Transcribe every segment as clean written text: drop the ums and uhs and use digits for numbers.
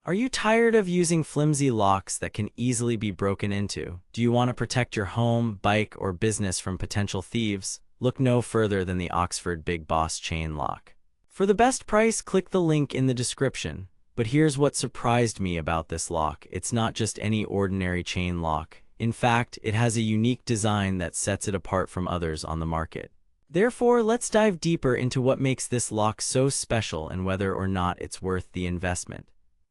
Are you tired of using flimsy locks that can easily be broken into? Do you want to protect your home, bike, or business from potential thieves? Look no further than the Oxford Big Boss chain lock. For the best price, click the link in the description. But here's what surprised me about this lock. It's not just any ordinary chain lock. In fact, it has a unique design that sets it apart from others on the market. Therefore, let's dive deeper into what makes this lock so special and whether or not it's worth the investment.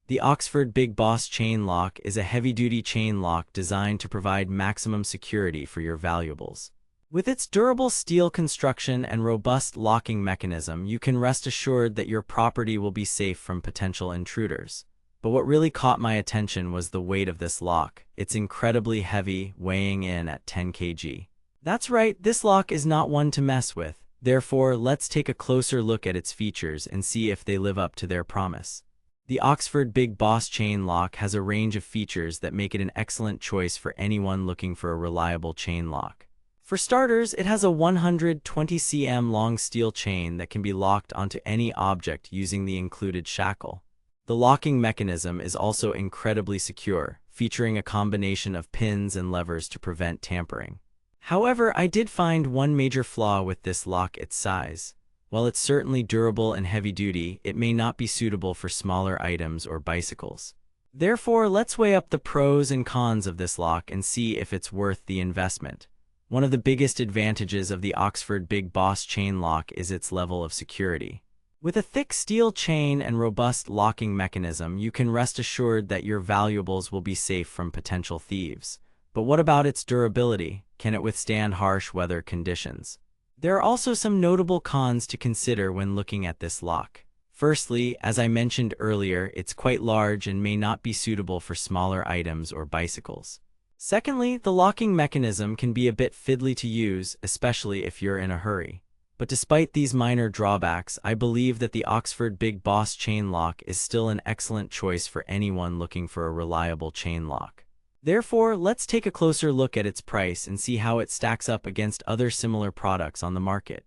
The Oxford Big Boss chain lock is a heavy-duty chain lock designed to provide maximum security for your valuables. With its durable steel construction and robust locking mechanism, you can rest assured that your property will be safe from potential intruders. But what really caught my attention was the weight of this lock. It's incredibly heavy, weighing in at 10 kg. That's right, this lock is not one to mess with. Therefore, let's take a closer look at its features and see if they live up to their promise. The Oxford Big Boss chain lock has a range of features that make it an excellent choice for anyone looking for a reliable chain lock. For starters, it has a 120 cm long steel chain that can be locked onto any object using the included shackle. The locking mechanism is also incredibly secure, featuring a combination of pins and levers to prevent tampering. However, I did find one major flaw with this lock: its size. While it's certainly durable and heavy-duty, it may not be suitable for smaller items or bicycles. Therefore, let's weigh up the pros and cons of this lock and see if it's worth the investment. One of the biggest advantages of the Oxford Big Boss chain lock is its level of security. With a thick steel chain and robust locking mechanism, you can rest assured that your valuables will be safe from potential thieves. But what about its durability? Can it withstand harsh weather conditions? There are also some notable cons to consider when looking at this lock. Firstly, as I mentioned earlier, it's quite large and may not be suitable for smaller items or bicycles. Secondly, the locking mechanism can be a bit fiddly to use, especially if you're in a hurry. But despite these minor drawbacks, I believe that the Oxford Big Boss chain lock is still an excellent choice for anyone looking for a reliable chain lock. Therefore, let's take a closer look at its price and see how it stacks up against other similar products on the market.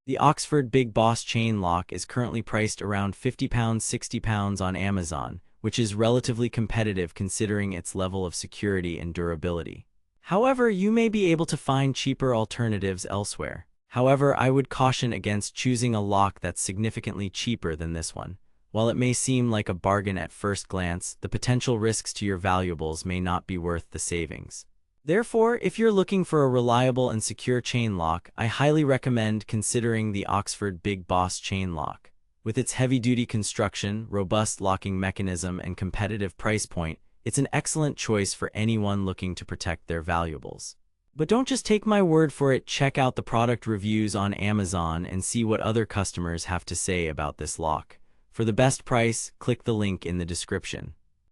The Oxford Big Boss chain lock is currently priced around £50 £60 on Amazon, which is relatively competitive considering its level of security and durability. However, you may be able to find cheaper alternatives elsewhere. However, I would caution against choosing a lock that's significantly cheaper than this one. While it may seem like a bargain at first glance, the potential risks to your valuables may not be worth the savings. Therefore, if you're looking for a reliable and secure chain lock, I highly recommend considering the Oxford Big Boss chain lock. With its heavy-duty construction, robust locking mechanism, and competitive price point, it's an excellent choice for anyone looking to protect their valuables. But don't just take my word for it. Check out the product reviews on Amazon and see what other customers have to say about this lock. For the best price, click the link in the description.